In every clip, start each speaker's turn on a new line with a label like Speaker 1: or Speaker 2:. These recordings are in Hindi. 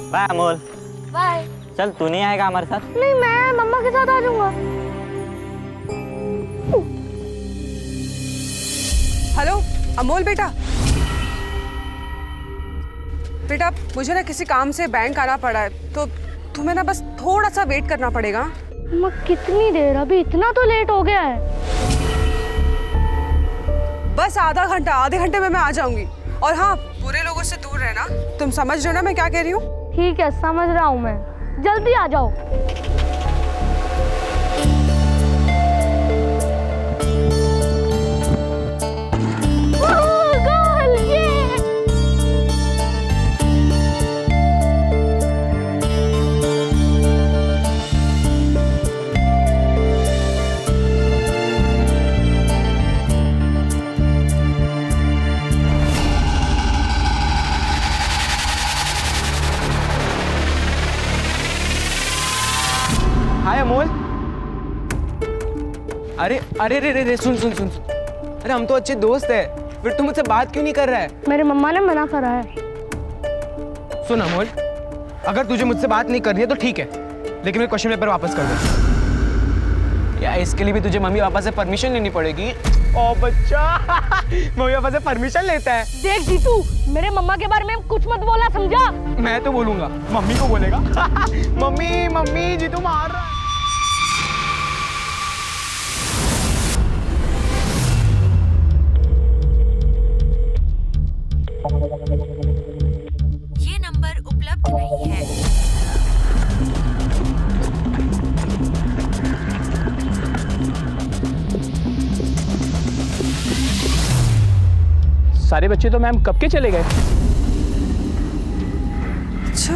Speaker 1: बाय अमोल।
Speaker 2: बाय।
Speaker 1: चल तू नहीं आएगा हमारे साथ?
Speaker 2: नहीं, मैं मम्मा के साथ आ जाऊंगा।
Speaker 3: हेलो अमोल बेटा। बेटा मुझे ना किसी काम से बैंक आना पड़ा है, तो तुम्हें ना बस थोड़ा सा वेट करना पड़ेगा।
Speaker 2: मम्मा कितनी देर, अभी इतना तो लेट हो गया है।
Speaker 3: बस आधे घंटे में मैं आ जाऊंगी। और हाँ, बुरे लोगों से दूर रहना। तुम समझ रहे हो ना मैं क्या कह रही हूँ?
Speaker 2: ठीक है, समझ रहा हूँ मैं। जल्दी आ जाओ।
Speaker 4: हाय अमोल। अरे अरे रे रे रे सुन सुन सुन। अरे हम तो अच्छे दोस्त हैं, फिर तू मुझसे बात क्यों नहीं कर रहा है?
Speaker 2: मेरे मम्मा ने मना करा है।
Speaker 4: सुन अमोल, अगर तुझे मुझसे बात नहीं करनी है तो ठीक है, लेकिन मेरे क्वेश्चन पेपर वापस कर दे। यार इसके लिए भी तुझे मम्मी पापा से परमिशन लेनी पड़ेगी। ओ बच्चा मम्मी पापा से परमिशन लेता है।
Speaker 2: देख जीतू, मेरे मम्मा के बारे में कुछ मत बोला, समझा?
Speaker 4: मैं तो बोलूंगा, मम्मी को बोलेगा। मम्मी मम्मी जीतू मार रहा है।
Speaker 5: ये नंबर उपलब्ध नहीं है।
Speaker 4: सारे बच्चे तो मैम कब के चले गए।
Speaker 3: अच्छा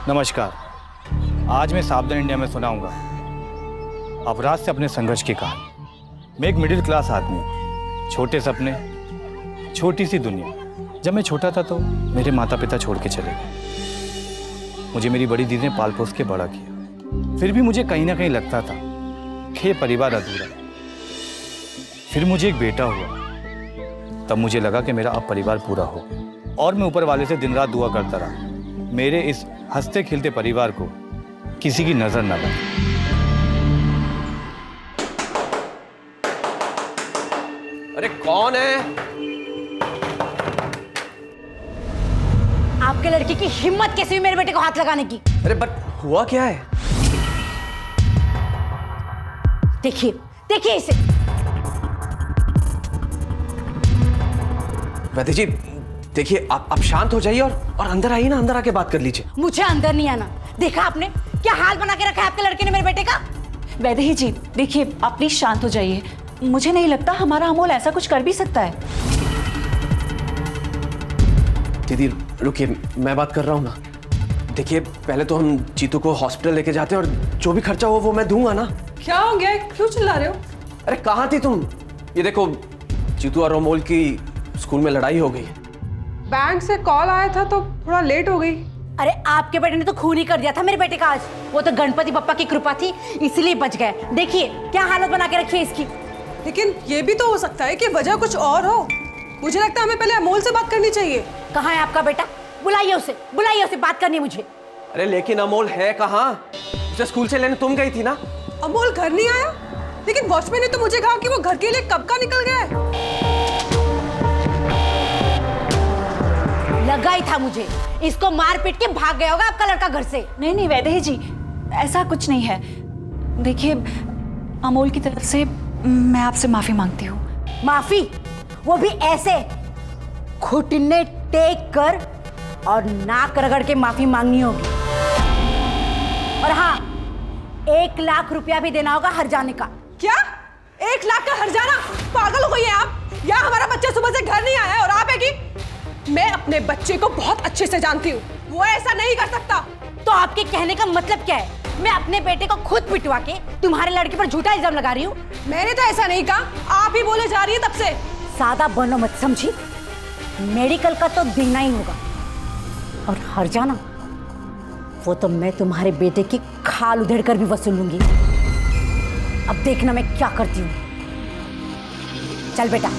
Speaker 6: नमस्कार। आज मैं सावधान इंडिया में सुनाऊंगा अपराध से अपने संघर्ष की कहानी। मैं एक मिडिल क्लास आदमी हूँ, छोटे सपने, छोटी सी दुनिया। जब मैं छोटा था तो मेरे माता पिता छोड़ के चले गए। मुझे मेरी बड़ी दीदी ने पाल पोस के बड़ा किया। फिर भी मुझे कहीं ना कहीं लगता था कि ये परिवार अधूरा है। फिर मुझे एक बेटा हुआ, तब मुझे लगा कि मेरा अब परिवार पूरा हो। और मैं ऊपर वाले से दिन रात दुआ करता रहा, मेरे इस हंसते खिलते परिवार को किसी की नजर न लगे।
Speaker 7: अरे कौन है?
Speaker 5: आपके लड़की की हिम्मत कैसे हुई मेरे बेटे को हाथ लगाने की?
Speaker 7: अरे बट हुआ क्या है?
Speaker 5: देखिए देखिए इसे।
Speaker 7: वैद्य जी देखिए, आप शांत हो जाइए और अंदर आइए ना, अंदर आके बात कर लीजिए।
Speaker 5: मुझे अंदर नहीं आना। देखा आपने क्या हाल बना के रखा है आपके लड़के ने मेरे बेटे का?
Speaker 8: वैदेही जी देखिए, आप प्लीज शांत हो जाइए। मुझे नहीं लगता हमारा अमोल ऐसा कुछ कर भी सकता है।
Speaker 7: दीदी रुकिए, मैं बात कर रहा हूँ ना। देखिए पहले तो हम जीतू को हॉस्पिटल लेके जाते हैं और जो भी खर्चा हो वो मैं दूंगा ना।
Speaker 3: क्या हो गया, क्यों चिल्ला रहे हो?
Speaker 7: अरे कहाँ थी तुम? ये देखो, जीतू और अमोल की स्कूल में लड़ाई हो गई।
Speaker 3: बैंक से कॉल आया था तो थोड़ा लेट हो गई।
Speaker 5: अरे आपके बेटे ने तो खून ही कर दिया था मेरे बेटे का आज। वो तो गणपति बप्पा की कृपा थी, इसलिए बच गए। देखिए क्या हालत बना के रखी है इसकी।
Speaker 3: लेकिन ये भी तो हो सकता है कि वजह कुछ और हो। मुझे लगता है हमें पहले अमोल से बात करनी चाहिए।
Speaker 5: कहाँ है आपका बेटा? बुलाइए उसे बात करनी है मुझे।
Speaker 7: अरे लेकिन अमोल है कहाँ? उसे स्कूल से लेने तुम गई थी ना।
Speaker 3: अमोल घर नहीं आया, लेकिन वॉचमैन ने तो मुझे कहा कि वो घर के लिए कब का निकल गया है।
Speaker 5: लगा ही था मुझे, इसको मार पीट के भाग गया होगा आपका लड़का घर से।
Speaker 8: नहीं नहीं वैदेही जी, ऐसा कुछ नहीं है। देखिए अमोल की तरफ से मैं आपसे माफी मांगती हूँ।
Speaker 5: माफी? वो भी ऐसे घुटने टेक कर और नाक रगड़ के माफी मांगनी होगी। और हाँ, 1 लाख रुपया भी देना होगा हर जाने का।
Speaker 3: क्या 1 लाख का हर जाना? पागल हो गई हैं आप? या हमारा बच्चा सुबह से घर नहीं आया है और आप है कि? मैं अपने बच्चे को बहुत अच्छे से जानती हूँ, वो ऐसा नहीं कर सकता।
Speaker 5: तो आपके कहने का मतलब क्या है? मैं अपने बेटे को खुद पिटवा के तुम्हारे लड़के पर झूठा इल्जाम लगा रही हूँ?
Speaker 3: मैंने तो ऐसा नहीं कहा, आप ही बोले जा रही है तब से।
Speaker 5: सादा बनो मत, समझी? मेडिकल का तो देना ही होगा, और हर जाना वो तो मैं तुम्हारे बेटे की खाल उधेड़ कर भी वसूल लूंगी। अब देखना मैं क्या करती हूँ। चल बेटा।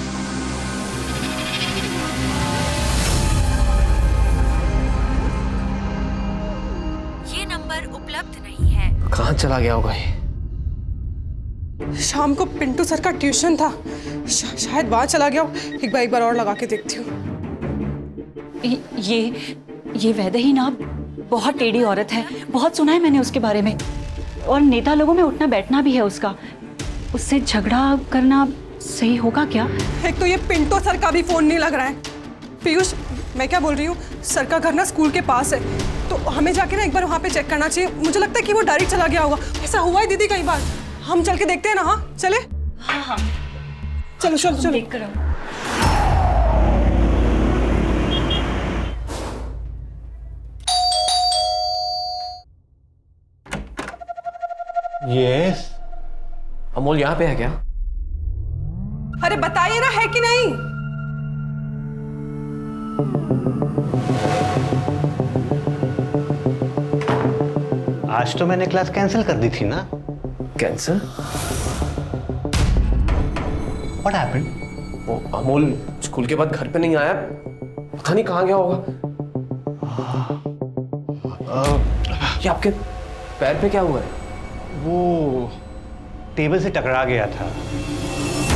Speaker 7: कहाँ चला गया होगा ये?
Speaker 3: शाम को पिंटू सर का ट्यूशन था, शायद वहां चला गया हो। एक बार और लगा के देखती हूँ।
Speaker 8: ये वैदेही ना बहुत टेढ़ी औरत है, बहुत सुना है मैंने उसके बारे में, और नेता लोगों में उठना बैठना भी है उसका। उससे झगड़ा करना सही होगा क्या?
Speaker 3: एक तो ये पिंटू सर का भी फोन नहीं लग रहा है। पीयूष, मैं क्या बोल रही हूँ, सर का घर ना स्कूल के पास है, तो हमें जाके ना एक बार वहाँ पे चेक करना चाहिए। मुझे लगता है कि वो डायरेक्ट चला गया होगा। ऐसा हुआ है दीदी कई बार। हम चल के देखते हैं ना? हाँ चले।
Speaker 8: हाँ
Speaker 3: चलो चलो चलो।
Speaker 8: देख कर आओ।
Speaker 6: यस।
Speaker 7: अमोल यहाँ पे है क्या?
Speaker 3: अरे बताइए ना, है कि नहीं?
Speaker 9: आज तो मैंने क्लास कैंसिल कर दी थी ना।
Speaker 7: कैंसिल?
Speaker 9: What happened?
Speaker 7: वो अमोल स्कूल के बाद घर पे नहीं आया, पता नहीं कहाँ गया होगा। ये आपके पैर पे क्या हुआ है?
Speaker 9: वो टेबल से टकरा गया था,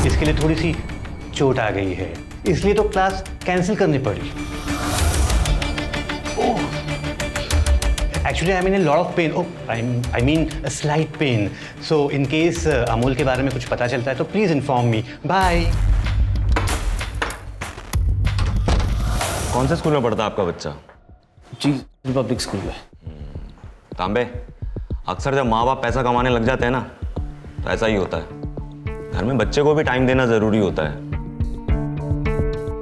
Speaker 9: इसके लिए थोड़ी सी चोट आ गई है, इसलिए तो क्लास कैंसिल करनी पड़ी। Actually, I'm in a lot of pain. Oh, I mean a slight pain. So, in case Amol के बारे में कुछ पता चलता है तो please inform me. Bye.
Speaker 10: कौन से स्कूल में पढ़ता है आपका बच्चा?
Speaker 7: जी रिपब्लिक स्कूल में।
Speaker 10: तांबे, अक्सर जब माँ बाप पैसा कमाने लग जाते हैं ना तो ऐसा ही होता है। घर में बच्चे को भी टाइम देना जरूरी होता है।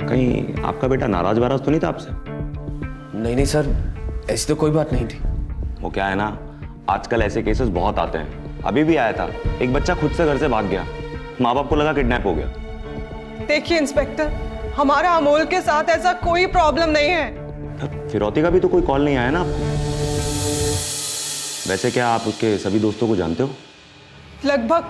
Speaker 10: कहीं आपका बेटा नाराज वाराज तो नहीं था आपसे?
Speaker 7: नहीं सर, ऐसी तो कोई बात नहीं थी।
Speaker 10: वो क्या है ना, आजकल ऐसे केसेस बहुत आते हैं। अभी भी आया था, एक बच्चा खुद से घर से भाग गया, माँ बाप को लगा किडनैप हो गया।
Speaker 3: देखिए इंस्पेक्टर, हमारा अमोल के साथ ऐसा कोई प्रॉब्लम नहीं है।
Speaker 10: फिरौती का भी तो कोई कॉल नहीं आया ना आपको? वैसे क्या आप उसके सभी दोस्तों को जानते हो?
Speaker 3: लगभग,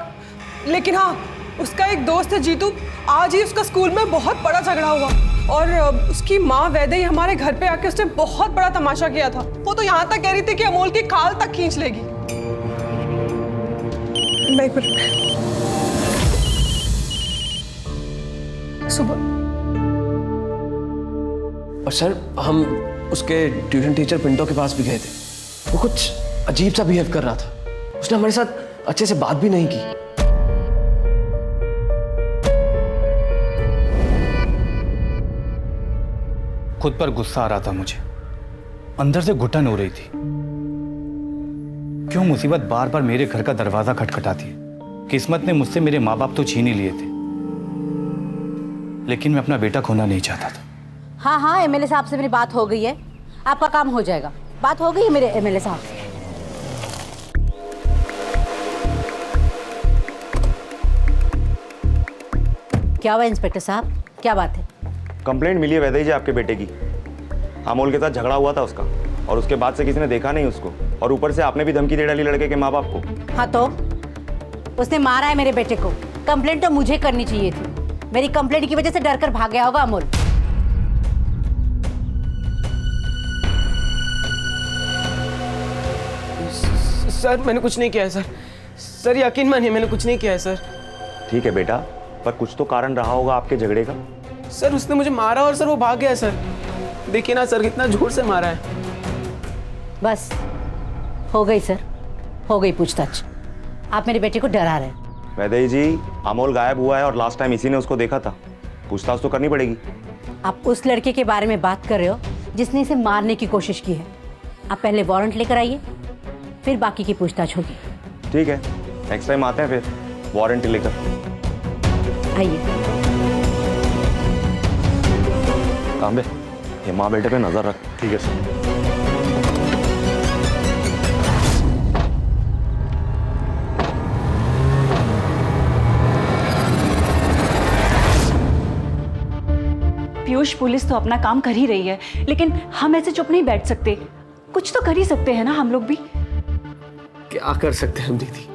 Speaker 3: लेकिन हाँ, उसका एक दोस्त है जीतू, आज ही उसका स्कूल में बहुत बड़ा झगड़ा हुआ और उसकी माँ वैदेही हमारे घर पे आके उसने बहुत बड़ा तमाशा किया था। वो तो यहाँ तक कह रही थी कि अमोल की खाल तक खींच लेगी। मैं एक मिनट, सुबह।
Speaker 7: और सर, हम उसके ट्यूशन टीचर पिंटो के पास भी गए थे। वो कुछ अजीब सा बिहेव कर रहा था। उसने हमारे साथ अच्छे से बात भी नहीं की।
Speaker 6: खुद पर गुस्सा आ रहा था मुझे, अंदर से घुटन हो रही थी। क्यों मुसीबत बार बार मेरे घर का दरवाजा खटखटाती है? किस्मत ने मुझसे मेरे माँ बाप तो छीन ही लिए थे, लेकिन मैं अपना बेटा खोना नहीं चाहता था।
Speaker 5: हाँ हाँ, एमएलए साहब से मेरी बात हो गई है, आपका काम हो जाएगा। बात हो गई है मेरे एमएलए साहब से। क्या हुआ इंस्पेक्टर साहब, क्या बात है?
Speaker 10: कंप्लेंट मिली है वैदेही जी आपके बेटे की। अमोल के साथ झगड़ा हुआ था उसका, और उसके बाद से किसी ने देखा नहीं उसको, और ऊपर से आपने भी धमकी दे डाली लड़के के माँ बाप को।
Speaker 5: हाँ तो उसने मारा है मेरे बेटे को। कंप्लेंट तो मुझे करनी चाहिए थी। मेरी कंप्लेंट की वजह से डर कर भाग गया होगा अमोल।
Speaker 4: सर मैंने कुछ नहीं किया है सर। सर यकीन मानिए मैंने कुछ नहीं किया है सर।
Speaker 10: ठीक है बेटा, पर कुछ तो कारण रहा होगा आपके झगड़े का।
Speaker 4: सर उसने मुझे मारा और सर वो भाग गया सर। देखिए ना सर, कितना जोर से मारा है।
Speaker 5: बस हो गई सर, हो गई पूछताछ। आप मेरे बेटे को डरा रहे हैं।
Speaker 10: वैदेही जी, अमोल गायब हुआ है और लास्ट टाइम इसी ने उसको देखा था। पूछताछ तो करनी पड़ेगी।
Speaker 5: आप उस लड़के के बारे में बात कर रहे हो जिसने इसे मारने की कोशिश की है। आप पहले वारंट लेकर आइए, फिर बाकी की पूछताछ होगी।
Speaker 10: ठीक है, नेक्स्ट टाइम आते हैं फिर वारंटी लेकर।
Speaker 5: आइए।
Speaker 10: तांबे, ये माँ बेटे पे नजर रख।
Speaker 9: ठीक है सर।
Speaker 8: पीयूष, पुलिस तो अपना काम कर ही रही है, लेकिन हम ऐसे चुप नहीं बैठ सकते। कुछ तो कर ही सकते हैं ना हम लोग भी।
Speaker 7: क्या कर सकते हैं हम दीदी?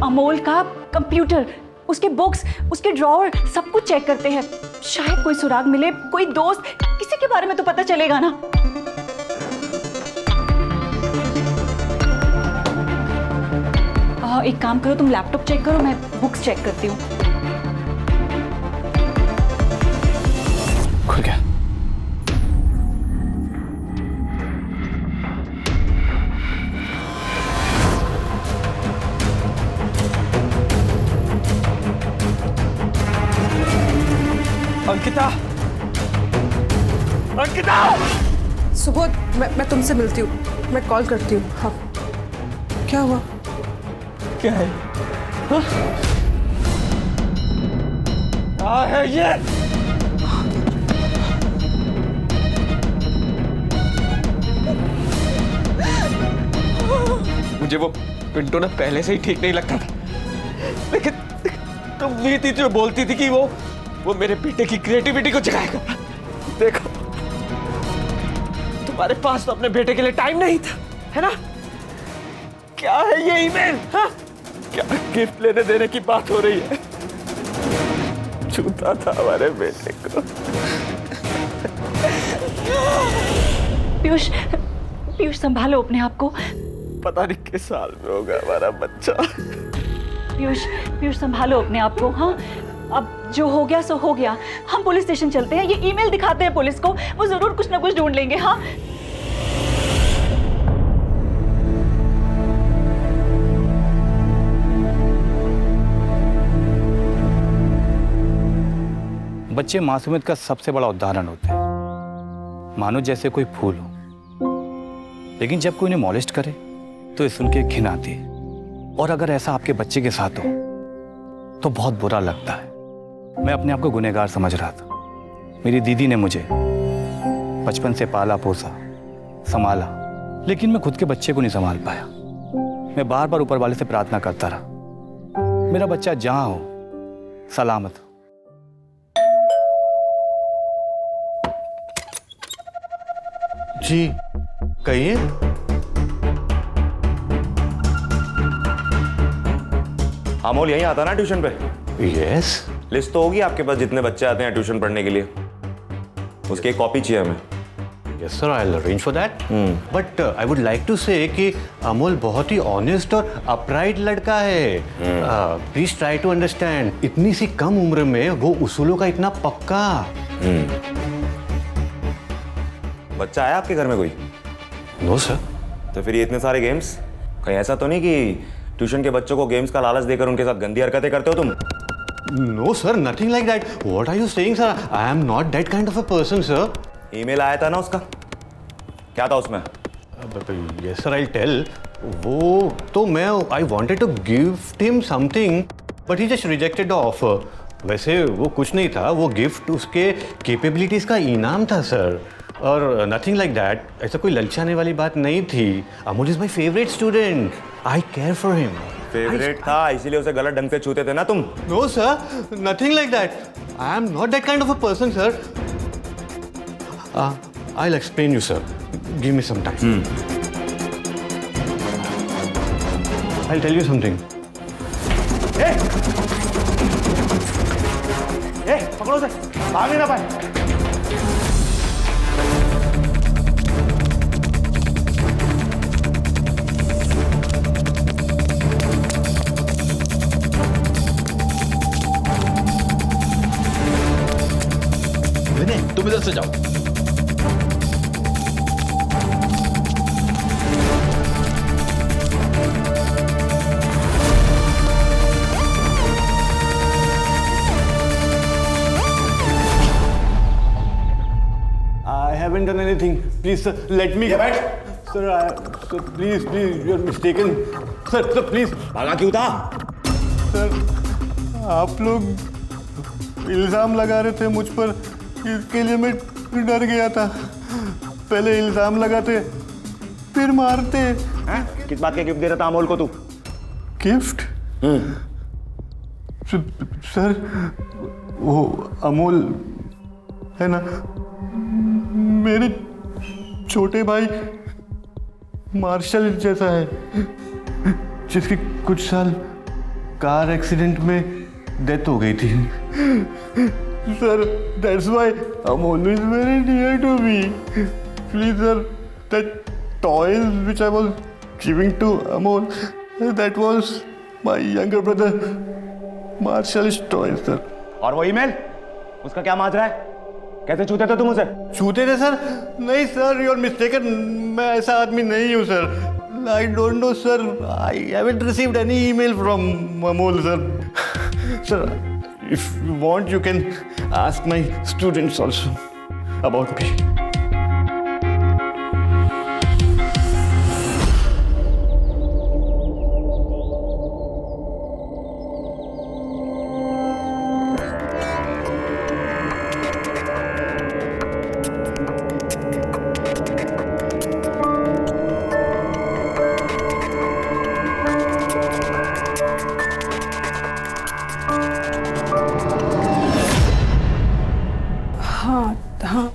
Speaker 8: अमोल का कंप्यूटर, उसके बुक्स, उसके ड्रॉवर, सब कुछ चेक करते हैं। शायद कोई सुराग मिले, कोई दोस्त, किसी के बारे में तो पता चलेगा ना। एक काम करो, तुम लैपटॉप चेक करो, मैं बुक्स चेक करती हूँ।
Speaker 6: खुल गया।
Speaker 4: अंकिता, अंकिता!
Speaker 3: सुबोध, मैं तुमसे मिलती हूँ, मैं कॉल करती हूँ। हाँ, क्या हुआ?
Speaker 4: क्या है? हाँ? क्या है ये? मुझे वो पिंटो ना पहले से ही ठीक नहीं लगता था, लेकिन तुम भी थी जो बोलती थी कि वो मेरे बेटे की क्रिएटिविटी को जगाएगा। देखो, तुम्हारे पास तो अपने बेटे के लिए टाइम नहीं था, है ना? क्या है ये ईमेल? हाँ? क्या गिफ्ट लेने देने की बात हो रही है? छूता था हमारे बेटे को।
Speaker 8: पीयूष, पीयूष संभालो अपने आप को।
Speaker 4: पता नहीं किस साल में होगा हमारा बच्चा।
Speaker 8: पीयूष, पीयूष संभालो अपने आप को। हाँ, अब जो हो गया सो हो गया। हम पुलिस स्टेशन चलते हैं, ये ईमेल दिखाते हैं पुलिस को, वो जरूर कुछ ना कुछ ढूंढ लेंगे। हाँ,
Speaker 6: बच्चे मासूमियत का सबसे बड़ा उदाहरण होते हैं, मानो जैसे कोई फूल हो। लेकिन जब कोई उन्हें मॉलेस्ट करे तो ये सुन के घिन आती है, और अगर ऐसा आपके बच्चे के साथ हो तो बहुत बुरा लगता है। मैं अपने आप को गुनहगार समझ रहा था। मेरी दीदी ने मुझे बचपन से पाला पोसा, संभाला, लेकिन मैं खुद के बच्चे को नहीं संभाल पाया। मैं बार बार ऊपर वाले से प्रार्थना करता रहा, मेरा बच्चा जहां हो सलामत हो।
Speaker 9: जी कहिए।
Speaker 10: अमोल यहीं आता ना ट्यूशन पे?
Speaker 9: यस।
Speaker 10: लिस्ट तो होगी आपके पास जितने बच्चे आते हैं ट्यूशन पढ़ने के लिए, उसकी एक कॉपी चाहिए हमें।
Speaker 9: Yes sir, I will arrange for that. But I would like to say कि अमोल बहुत ही ऑनेस्ट और अपराइट लड़का है। Please try to understand. इतनी सी कम उम्र में वो उसूलों का इतना पक्का।
Speaker 10: बच्चा आया आपके घर में कोई?
Speaker 9: No sir.
Speaker 10: तो फिर ये इतने सारे गेम्स, कहीं ऐसा तो नहीं कि ट्यूशन के बच्चों को गेम्स का लालच देकर उनके साथ गंदी हरकतें करते हो तुम?
Speaker 9: No sir, nothing like that. What are you saying sir? I am not that kind of a person sir.
Speaker 10: Email आया था ना उसका, क्या था उसमें?
Speaker 9: Yes sir, I tell. वो तो मैं I wanted to gift him something but he just rejected the offer. वैसे वो कुछ नहीं था, वो गिफ्ट उसके कैपेबिलिटीज का इनाम था सर, और नथिंग लाइक दैट। ऐसा कोई ललचाने वाली बात नहीं थी। Amol is my favourite student, I care for him.
Speaker 10: Favourite था इसीलिए उसे गलत ढंग से छूते थे ना तुम?
Speaker 9: No sir, nothing like that. I am not that kind of a person sir. I'll explain you, sir. Give me some time. I'll tell you something.
Speaker 10: पकड़ो से, भाग ना पाए।
Speaker 4: विनय, तुम इधर से जाओ।
Speaker 9: I haven't done anything. Please, sir, let me. Sir, sir, please, you are mistaken. Sir, please.
Speaker 10: भागा क्यों था?
Speaker 9: Sir, आप लोग इल्जाम लगा रहे थे मुझ पर, इसके लिए मैं डर गया था। पहले इल्जाम लगाते, फिर मारते।
Speaker 10: किस बात के गिफ्ट दे रहा था अमोल को तू?
Speaker 9: गिफ्ट? सर, वो अमोल है ना, मेरे छोटे भाई मार्शल जैसा है, जिसकी कुछ साल कार एक्सीडेंट में डेथ हो गई थी। Sir, that's why Amol is very dear to me. Please sir, that toys which I was giving to Amol, that was my younger brother marshal स्टोय सर।
Speaker 10: और वो ईमेल, उसका क्या माजरा है? कैसे छूते थे तुम उसे?
Speaker 9: छूते थे सर? नहीं सर, यू आर मिस्टेकन, मैं ऐसा आदमी नहीं हूँ sir. I don't know sir, I haven't received any email from Amol sir. Sir if you want you can ask my students also about me.
Speaker 3: हाँ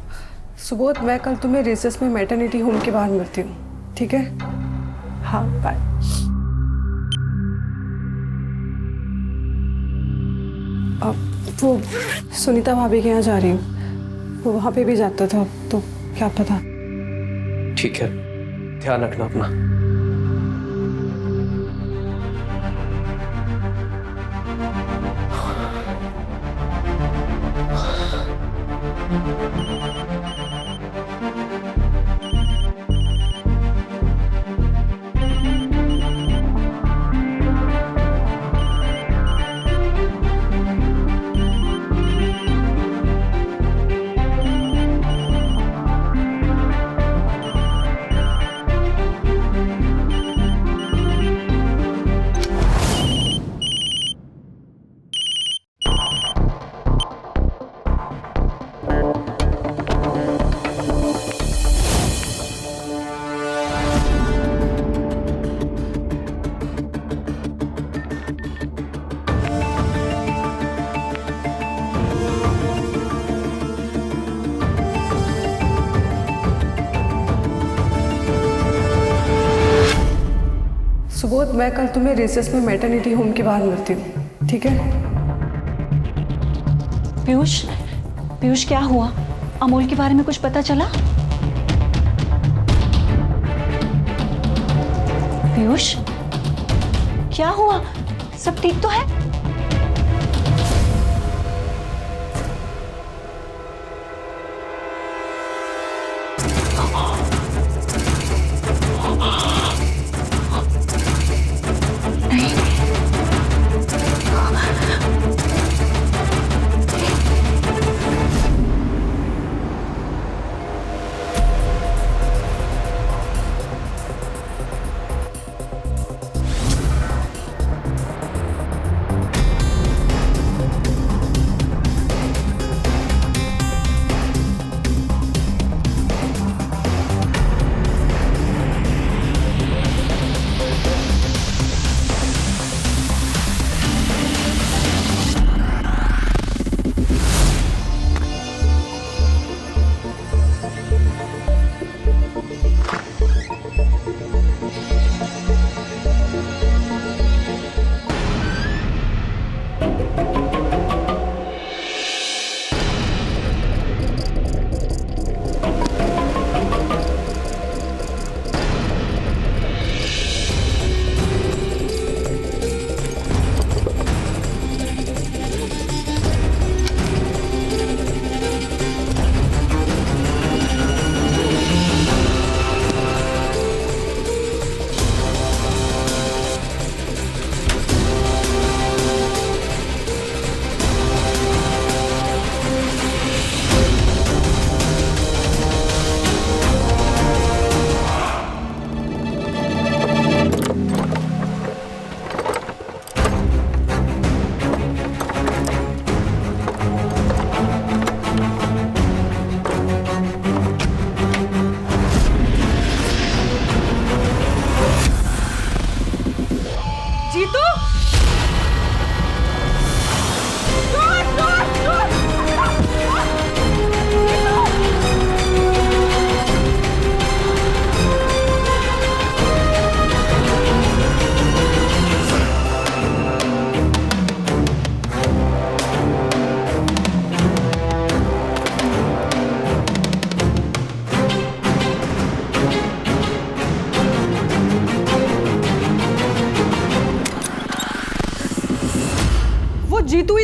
Speaker 3: सुबोध, मैं कल तुम्हें रिसेस में मैटरनिटी होम के बाहर मिलती हूँ, ठीक है? हाँ बाय। अब वो सुनीता भाभी के यहाँ जा रही हूँ, वो वहाँ पे भी जाता था, तो क्या पता।
Speaker 7: ठीक है, ध्यान रखना अपना।
Speaker 3: सुबोध, मैं कल तुम्हें रिसेस में मैटरनिटी होम के बाहर मिलती हूँ, ठीक है?
Speaker 8: पीयूष, पीयूष क्या हुआ? अमोल के बारे में कुछ पता चला? पीयूष क्या हुआ? सब ठीक तो है?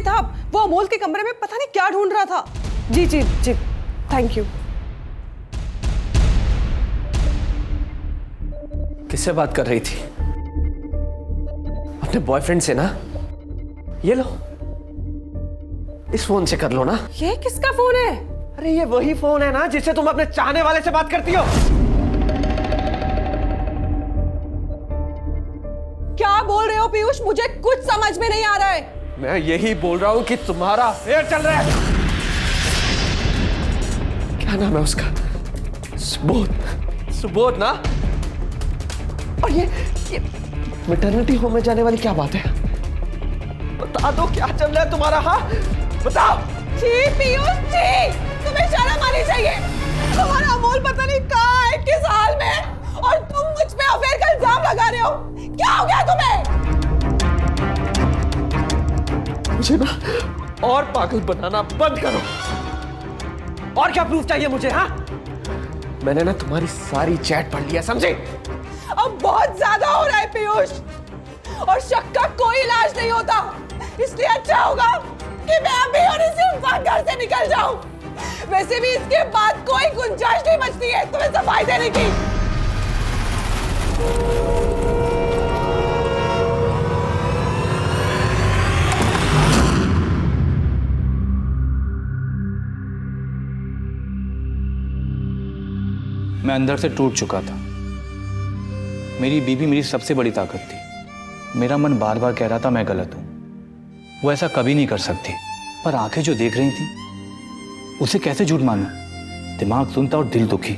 Speaker 3: था, वो अमोल के कमरे में पता नहीं क्या ढूंढ रहा था। जी जी जी, थैंक यू।
Speaker 7: किससे बात कर रही थी? अपने बॉयफ्रेंड से ना? ये लो, इस फोन से कर लो ना।
Speaker 3: ये किसका फोन है?
Speaker 7: अरे ये वही फोन है ना जिससे तुम अपने चाहने वाले से बात करती हो।
Speaker 3: क्या बोल रहे हो पीयूष? मुझे कुछ समझ में नहीं आ रहा है।
Speaker 7: मैं यही बोल रहा हूं कि तुम्हारा अफेयर चल रहा है। क्या नाम है उसका? सुबोध। सुबोध ना? और ये मैटरनिटी होम में जाने वाली क्या बात है? बता दो क्या चल रहा है तुम्हारा? हाँ बताओ।
Speaker 3: जी पीयूष जी, तुम्हें शर्म आनी चाहिए। तुम्हारा अमोल पता नहीं कहाँ है, किस हाल में है, और तुम मुझ पे अफेयर का इल्जाम लगा रहे हो। क्या हो गया तुम्हें?
Speaker 7: मुझे ना और पागल बनाना बंद करो। और क्या प्रूफ चाहिए मुझे? हाँ, मैंने ना तुम्हारी सारी चैट पढ़ लिया, समझे?
Speaker 3: अब बहुत ज्यादा हो रहा है पीयूष, और शक का कोई इलाज नहीं होता। इसलिए अच्छा होगा कि मैं अभी और इसी घर से निकल जाऊं। वैसे भी इसके बाद कोई गुंजाइश नहीं बचती है तुम्हें सफाई देने की।
Speaker 6: मैं अंदर से टूट चुका था। मेरी बीवी मेरी सबसे बड़ी ताकत थी। मेरा मन बार बार कह रहा था मैं गलत हूं, वो ऐसा कभी नहीं कर सकती, पर आंखें जो देख रही थी उसे कैसे झूठ मानूं? दिमाग सुनता और दिल दुखी,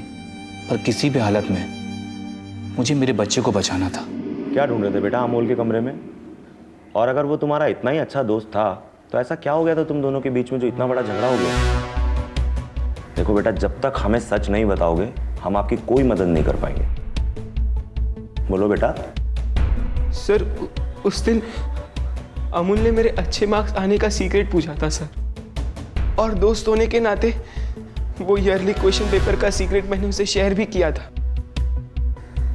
Speaker 6: पर किसी भी हालत में मुझे मेरे बच्चे को बचाना था।
Speaker 10: क्या ढूंढ रहे थे बेटा अमोल के कमरे में? और अगर वो तुम्हारा इतना ही अच्छा दोस्त था तो ऐसा क्या हो गया था तुम दोनों के बीच में जो इतना बड़ा झगड़ा हो गया? देखो बेटा, जब तक हमें सच नहीं बताओगे हम आपकी कोई मदद नहीं कर पाएंगे। बोलो बेटा।
Speaker 4: सर उस दिन अमूल ने मेरे अच्छे मार्क्स आने का सीक्रेट पूछा था सर, और दोस्त होने के नाते वो ईयरली क्वेश्चन पेपर का सीक्रेट मैंने उसे शेयर भी किया था,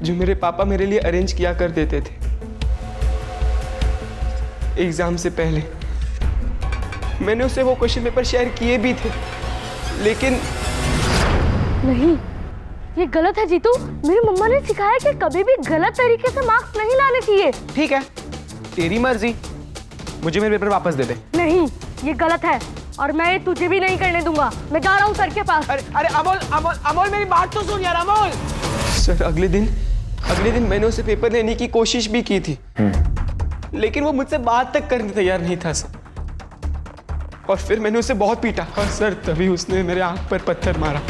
Speaker 4: जो मेरे पापा मेरे लिए अरेंज किया कर देते थे एग्जाम से पहले। मैंने उसे वो क्वेश्चन पेपर शेयर किए भी थे, लेकिन
Speaker 2: नहीं, ये गलत है जीतू। मेरी मम्मा ने सिखाया कि कभी भी गलत तरीके से मार्क्स नहीं लाने चाहिए।
Speaker 4: ठीक है, तेरी मर्जी, मुझे मेरे पेपर वापस दे दे।
Speaker 2: नहीं, ये गलत है और मैं ये तुझे भी नहीं करने दूंगा। मैं जा रहा हूँ सर के पास।
Speaker 4: अरे अमोल मेरी बात तो सुन यार अमोल। सर अगले दिन मैंने उसे पेपर लेने की कोशिश भी की थी, लेकिन वो मुझसे बात तक करने तैयार नहीं था सर। और फिर मैंने उसे बहुत पीटा और सर तभी उसने मेरे आंख पर पत्थर मारा।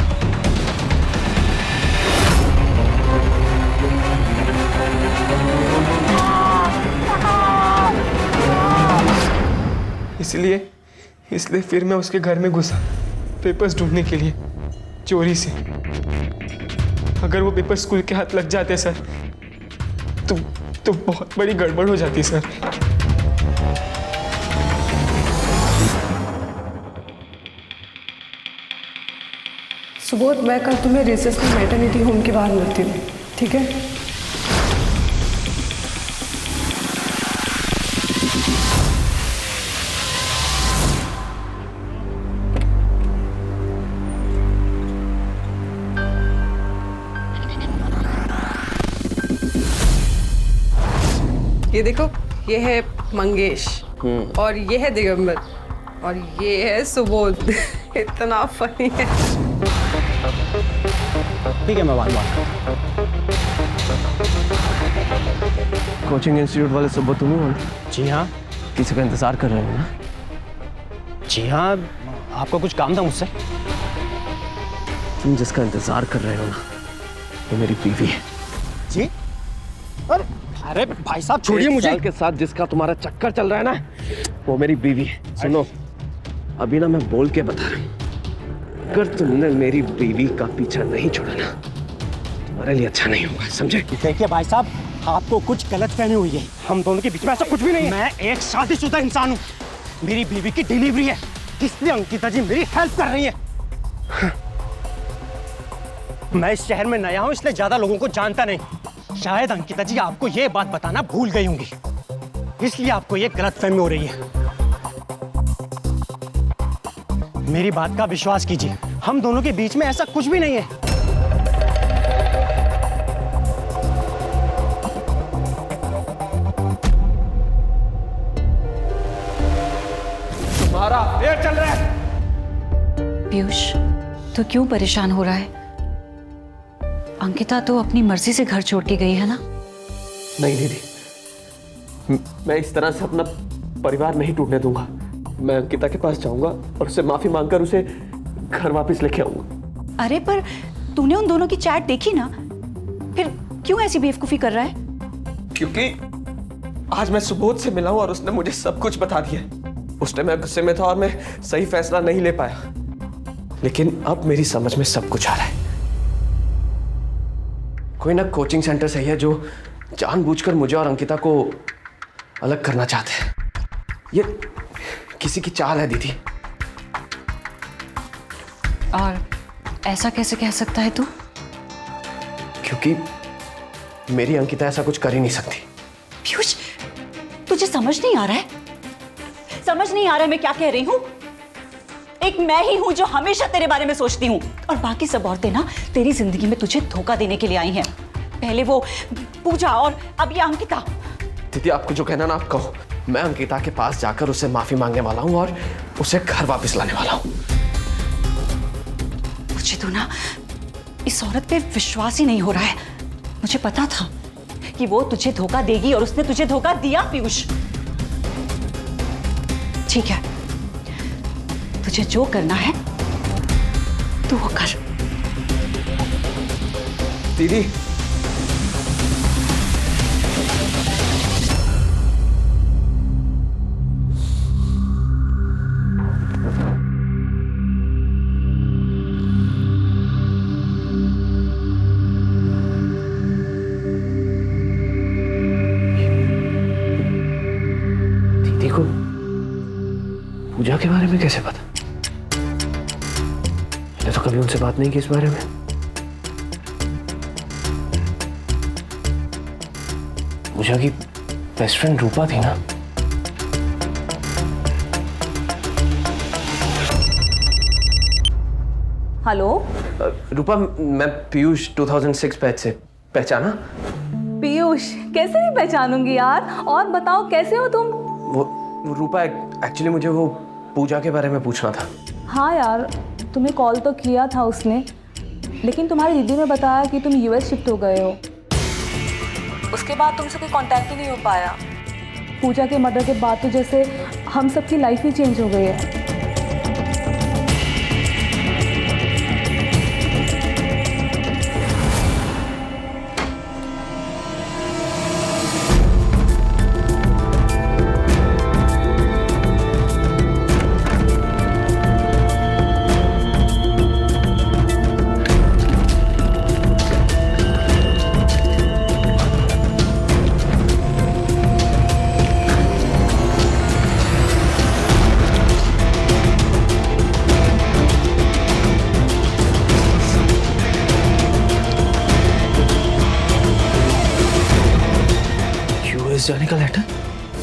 Speaker 4: इसलिए फिर मैं उसके घर में घुसा पेपर्स ढूंढने के लिए, चोरी से। अगर वो पेपर स्कूल के हाथ लग जाते सर तो बहुत बड़ी गड़बड़ हो जाती सर।
Speaker 3: सुबोध, मैं कल तुम्हें रिसेस में मैटरनिटी होम के बाहर मिलती हूँ, ठीक है? ये देखो, ये है मंगेश और ये है दिगंबर और ये है सुबोध। इतना फनी है।
Speaker 7: ठीक है, मैं बात कोचिंग इंस्टीट्यूट वाले सुबोध तुम ही हो?
Speaker 1: जी हाँ।
Speaker 7: किसी का इंतजार कर रहे हो ना?
Speaker 1: जी हाँ, आपका कुछ काम था मुझसे?
Speaker 7: तुम जिसका इंतजार कर रहे हो ना, वो मेरी बीवी है।
Speaker 1: जी? अरे भाई साहब छोड़िए मुझे।
Speaker 7: के साथ जिसका तुम्हारा चक्कर चल रहा है ना, वो मेरी बीवी है। सुनो, अभी ना मैं बोल के बता रहा हूँ, अगर तुमने मेरी बीवी का पीछा नहीं छोड़ा ना, तुम्हारे लिए अच्छा नहीं होगा, समझे?
Speaker 1: देखिए भाई साहब, आपको कुछ गलतफहमी हुई है। हम दोनों के बीच में ऐसा कुछ भी नहीं है। मैं एक शादीशुदा इंसान हूँ। मेरी बीवी की डिलीवरी है, इसलिए अंकिता जी मेरी हेल्प कर रही है। मैं इस शहर में नया हूँ, इसलिए ज्यादा लोगों को जानता नहीं। शायद अंकिता जी आपको ये बात बताना भूल गई होंगी, इसलिए आपको ये गलतफहमी हो रही है। मेरी बात का विश्वास कीजिए, हम दोनों के बीच में ऐसा कुछ भी नहीं है।
Speaker 7: तुम्हारा अफेयर चल रहा है।
Speaker 8: पीयूष, तो क्यों परेशान हो रहा है? अंकिता तो अपनी मर्जी से घर छोड़ के गई है ना?
Speaker 7: नहीं दीदी, मैं इस तरह से अपना परिवार नहीं टूटने दूंगा। मैं अंकिता के पास जाऊंगा और उससे माफी मांगकर उसे घर वापस लेके आऊंगा।
Speaker 8: अरे पर तूने उन दोनों की चैट देखी ना, फिर क्यों ऐसी बेवकूफी कर रहा है?
Speaker 7: क्योंकि आज मैं सुबोध से मिला हूं और उसने मुझे सब कुछ बता दिया। उस टाइम मैं गुस्से में था और मैं सही फैसला नहीं ले पाया, लेकिन अब मेरी समझ में सब कुछ आ रहा है। कोई ना कोचिंग सेंटर सही है जो जानबूझकर मुझे और अंकिता को अलग करना चाहते हैं। ये किसी की चाल है दीदी।
Speaker 8: और ऐसा कैसे कह सकता है तू?
Speaker 7: क्योंकि मेरी अंकिता ऐसा कुछ कर ही नहीं सकती।
Speaker 8: पीयूष, तुझे समझ नहीं आ रहा है? समझ नहीं आ रहा है मैं क्या कह रही हूँ? एक मैं ही हूं जो हमेशा तेरे बारे में सोचती हूँ, और बाकी सब औरतें ना तेरी जिंदगी में तुझे धोखा देने के लिए आई हैं। पहले वो पूजा और अब ये अंकिता।
Speaker 7: दीदी आपको जो कहना ना आप कहो। मैं अंकिता के पास जाकर उससे माफी मांगने वाला हूँ और उसे घर वापस लाने वाला हूँ।
Speaker 8: मुझे तो ना इस औरत पे विश्वास ही नहीं हो रहा है। मुझे पता था कि वो तुझे धोखा देगी और उसने तुझे धोखा दिया। पीयूष, ठीक है, तुझे जो करना है तू वो कर।
Speaker 7: दीदी दीदी को पूजा के बारे में कैसे पता? मैंने तो कभी उनसे बात नहीं की इस बारे में। पूजा की बेस्ट फ्रेंड रूपा थी ना?
Speaker 11: हेलो
Speaker 7: रूपा, मैं पीयूष 2006 बैच से। पहचाना?
Speaker 11: पीयूष, कैसे नहीं पहचानूंगी यार। और बताओ कैसे हो तुम?
Speaker 7: वो रूपा, एक्चुअली मुझे वो पूजा के बारे में पूछना था।
Speaker 11: हाँ यार, तुम्हें कॉल तो किया था उसने, लेकिन तुम्हारी दीदी ने बताया कि तुम यूएस शिफ्ट हो गए हो। उसके बाद तुमसे कोई कांटेक्ट ही नहीं हो पाया। पूजा के मर्डर के बाद तो जैसे हम सबकी लाइफ ही चेंज हो गई है।
Speaker 7: जाने का लेटर?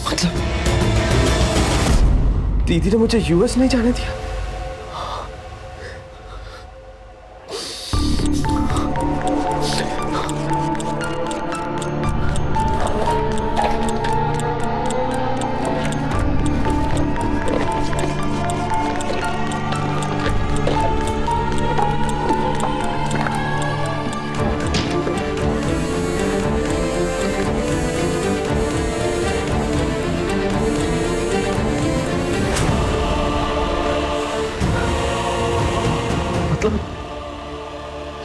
Speaker 7: मतलब दीदी ने मुझे यूएस नहीं जाने दिया।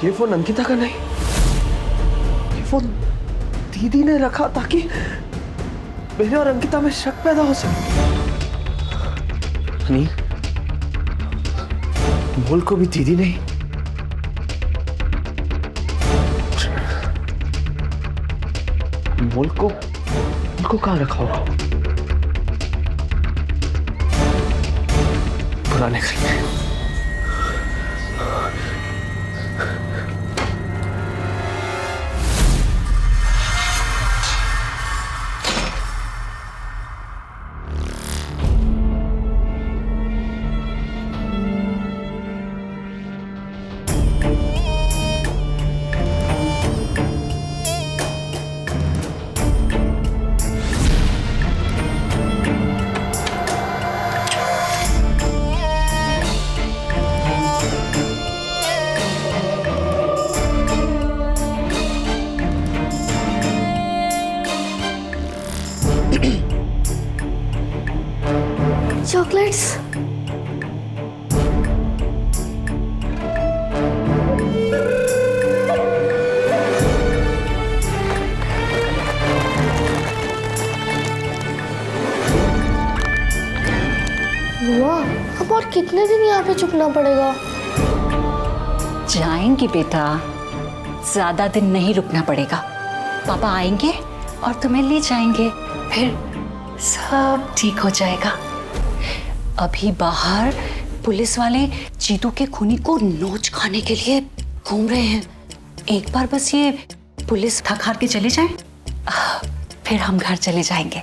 Speaker 7: ये फोन अंकिता का नहीं, ये फोन दीदी ने रखा ताकि मेरे और अंकिता में शक पैदा हो सके। नहीं, मोल को भी दीदी नहीं, मोल को कहाँ रखा होगा? पुराने घर में।
Speaker 2: कितने दिन यहाँ पे चुकना पड़ेगा?
Speaker 8: जाएंगे बेटा, ज्यादा दिन नहीं रुकना पड़ेगा। पापा आएंगे और तुम्हें ले जाएंगे, फिर सब ठीक हो जाएगा। अभी बाहर पुलिस वाले जीतू के खूनी को नोच खाने के लिए घूम रहे हैं। एक बार बस ये पुलिस थक हार के चले जाएं, फिर हम घर चले जाएंगे।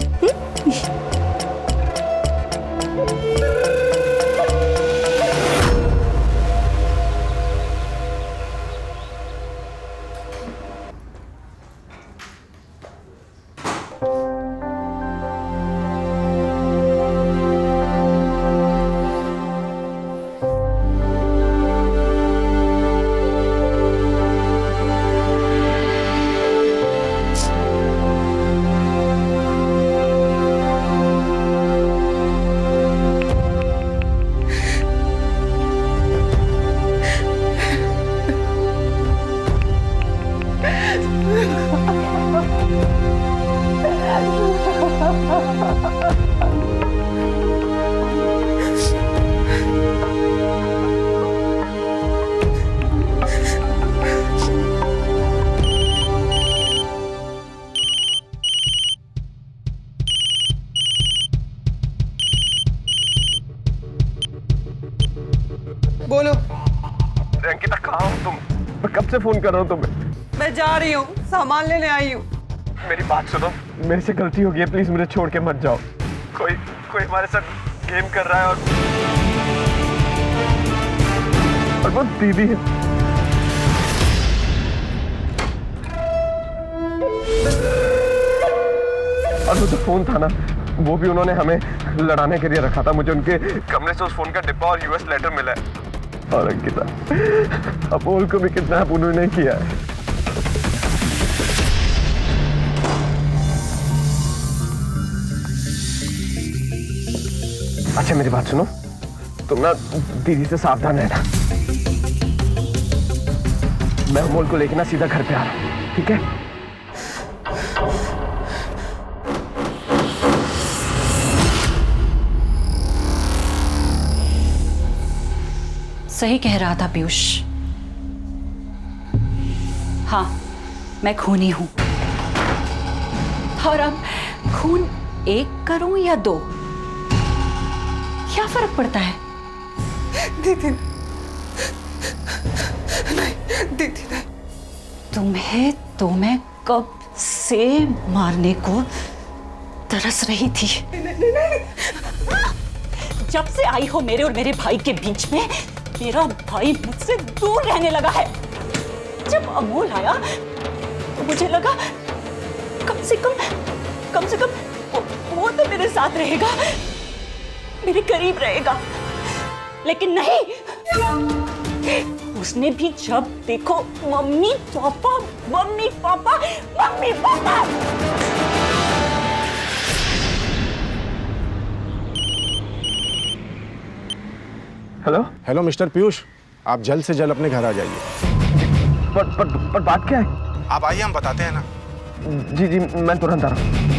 Speaker 3: बोलो।
Speaker 7: अंकिता कहाँ हो तुम? मैं कब से फोन कर रहा हूँ तुम्हें।
Speaker 3: मैं जा रही हूँ, सामान लेने आई हूँ।
Speaker 7: मेरी बात सुनो, मेरे से गलती हो गई है, प्लीज मुझे छोड़ के मत जाओ। कोई हमारे साथ गेम कर रहा है और वो दीदी है। और वो जो फोन था ना, वो भी उन्होंने हमें लड़ाने के लिए रखा था। मुझे उनके कमरे से उस फोन का डिब्बा और यूएस लेटर मिला है। और अंकिता, अपोल को भी किडनैप उन्होंने किया है। अच्छा मेरी बात सुनो, तुम ना दीदी से सावधान रहना। मैं अमोल को लेकर ना सीधा घर पे आ रहा हूँ, ठीक है?
Speaker 8: सही कह रहा था पीयूष। हाँ, मैं खूनी हूं। और अब खून एक करूं या दो, क्या फर्क पड़ता है?
Speaker 3: दीदी नहीं, दीदी नहीं।
Speaker 8: तुम्हें तो मैं कब से मारने को तरस रही थी। जब से आई हो मेरे और मेरे भाई के बीच में, मेरा भाई मुझसे दूर रहने लगा है। जब अमोल आया तो मुझे लगा कम से कम वो तो मेरे साथ रहेगा, मेरे करीब रहेगा। लेकिन नहीं, उसने भी जब देखो mummy papa mummy papa mummy papa.
Speaker 12: Hello mister Piyush, आप जल्द से जल्द अपने घर आ जाइए।
Speaker 7: पर बात क्या है?
Speaker 12: आप आइए, हम बताते हैं ना।
Speaker 7: जी मैं तुरंत आ रहा हूँ।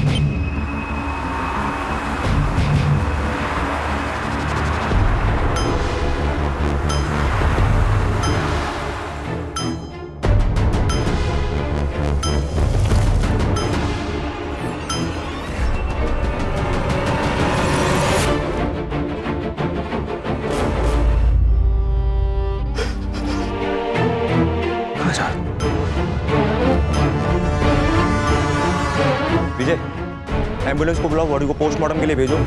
Speaker 10: विजय, एम्बुलेंस को बुलाओ, बॉडी को पोस्टमार्टम के लिए भेजो।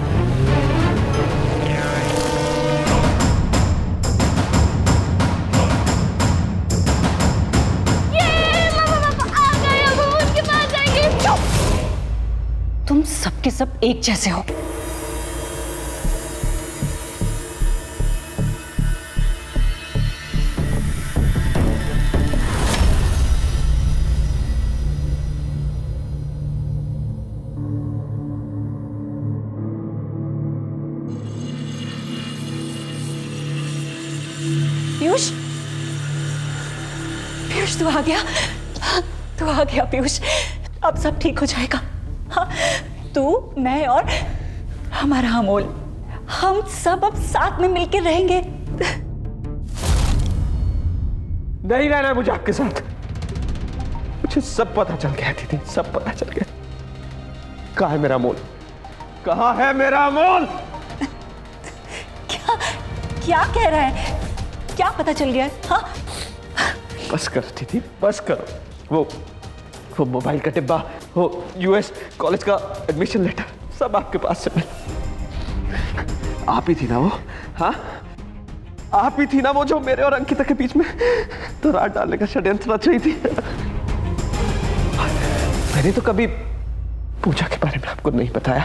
Speaker 8: तुम सबके सब एक जैसे हो। पीयूष, पीयूष तू आ गया, तू आ गया पीयूष। अब सब ठीक हो जाएगा। हाँ, तू, मैं और हमारा अमोल, हम सब अब साथ में मिलकर रहेंगे।
Speaker 7: नहीं रहना है मुझे आपके साथ। मुझे सब पता चल गया दीदी, सब पता चल गया। कहाँ है मेरा अमोल? कहाँ है मेरा अमोल?
Speaker 8: क्या कह रहा है? क्या पता चल गया है? हाँ?
Speaker 7: बस करो दीदी, बस करो। वो मोबाइल का डिब्बा, वो यूएस कॉलेज का एडमिशन लेटर, सब आपके पास से मिला। आप ही थी ना वो? हाँ, आप ही थी ना वो जो मेरे और अंकिता के बीच में दरार डालने का षड्यंत्र रच रही थी। मैंने तो कभी पूजा के बारे में आपको नहीं बताया।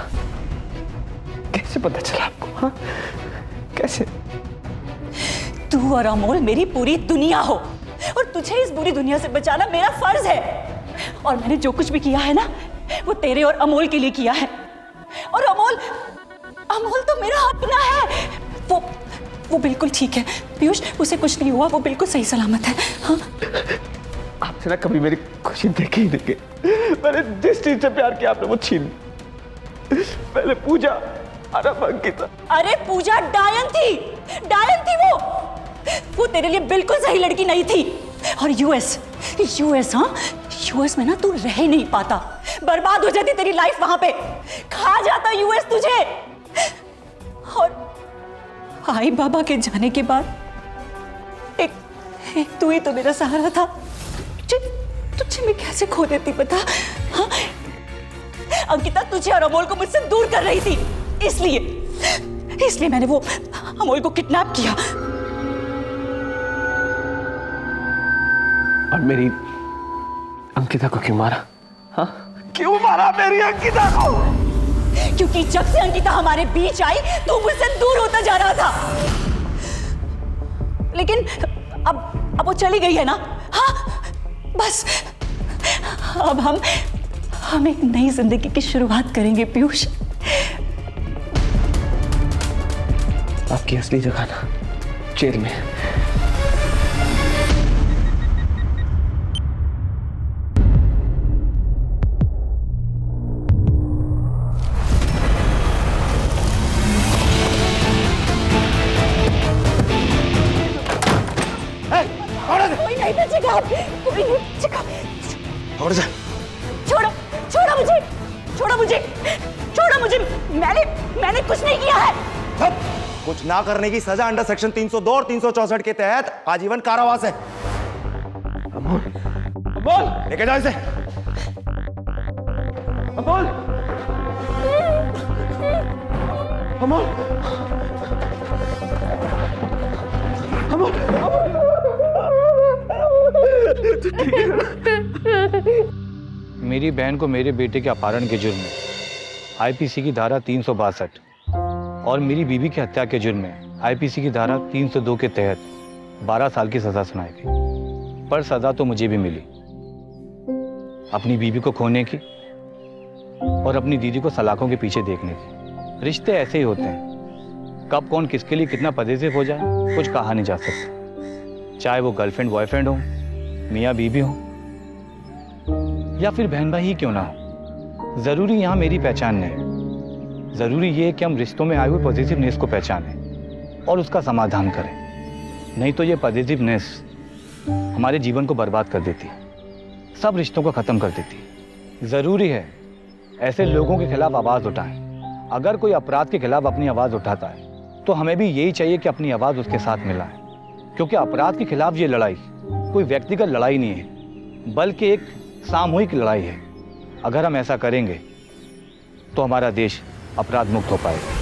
Speaker 7: कैसे पता चला आपको? हाँ, कैसे?
Speaker 8: तू और अमोल मेरी पूरी दुनिया हो और तुझे इस बुरी दुनिया से बचाना मेरा फर्ज है। और मैंने जो कुछ भी किया है ना, वो तेरे और अमोल के लिए किया है। और अमोल तो मेरा अपना है। वो बिल्कुल ठीक है पीयूष, उसे कुछ नहीं हुआ, वो बिल्कुल सही सलामत है। हाँ?
Speaker 7: आपसे ना कभी मेरी खुशी देखी ही नहीं। मैंने जिस चीज से प्यार किया आपने वो छीन ली। पहले पूजा, अब अंकिता।
Speaker 8: अरे पूजा डायन थी वो तेरे लिए बिल्कुल सही लड़की नहीं थी। और यूएस हाँ, यूएस में ना तू रह नहीं पाता, बर्बाद हो जाती तेरी लाइफ वहां पे, खा जाता यूएस तुझे। और आई बाबा के जाने के बाद एक तू ही तो मेरा सहारा था। तुझे मैं कैसे खो देती पता? हाँ? अंकिता तुझे और अमोल को मुझसे दूर कर रही थी, इसलिए मैंने वो अमोल को किडनैप किया।
Speaker 7: और मेरी अंकिता को क्यों मारा? हाँ? क्यों मारा मेरी अंकिता को?
Speaker 8: क्योंकि जब से अंकिता हमारे बीच आई तो मुझसे दूर होता जा रहा था। लेकिन अब वो चली गई है ना? हाँ, बस अब हम एक नई जिंदगी की शुरुआत करेंगे पीयूष।
Speaker 7: आपकी असली जगह ना जेल में।
Speaker 8: कोई नहीं बचेगा।
Speaker 12: और जा।
Speaker 8: छोड़ो मुझे। मैंने कुछ नहीं किया है।
Speaker 10: कुछ ना करने की सजा अंडर सेक्शन 302 और 364 के तहत आजीवन कारावास है।
Speaker 7: अमोल
Speaker 10: लेके जाओ इसे।
Speaker 7: अमोल
Speaker 6: मेरी बहन को मेरे बेटे के अपहरण के जुर्म में आईपीसी की धारा 362 और मेरी बीवी की हत्या के जुर्म में आईपीसी की धारा 302 के तहत 12 साल की सजा सुनाई गई। पर सजा तो मुझे भी मिली, अपनी बीवी को खोने की और अपनी दीदी को सलाखों के पीछे देखने की। रिश्ते ऐसे ही होते हैं, कब कौन किसके लिए कितना पजेसिव हो जाए कुछ कहा नहीं जा सकता। चाहे वो गर्लफ्रेंड बॉयफ्रेंड हो, मियाँ बीबी हो, या फिर बहन भाई ही क्यों ना हो। जरूरी यहाँ मेरी पहचान नहीं, जरूरी ये है कि हम रिश्तों में आए हुए पॉजिटिवनेस को पहचानें और उसका समाधान करें। नहीं तो ये पॉजिटिवनेस हमारे जीवन को बर्बाद कर देती है, सब रिश्तों को खत्म कर देती है। जरूरी है ऐसे लोगों के खिलाफ आवाज उठाएं। अगर कोई अपराध के खिलाफ अपनी आवाज उठाता है तो हमें भी यही चाहिए कि अपनी आवाज उसके साथ मिलाएं, क्योंकि अपराध के खिलाफ ये लड़ाई कोई व्यक्तिगत लड़ाई नहीं है, बल्कि एक सामूहिक लड़ाई है। अगर हम ऐसा करेंगे तो हमारा देश अपराध मुक्त हो पाएगा।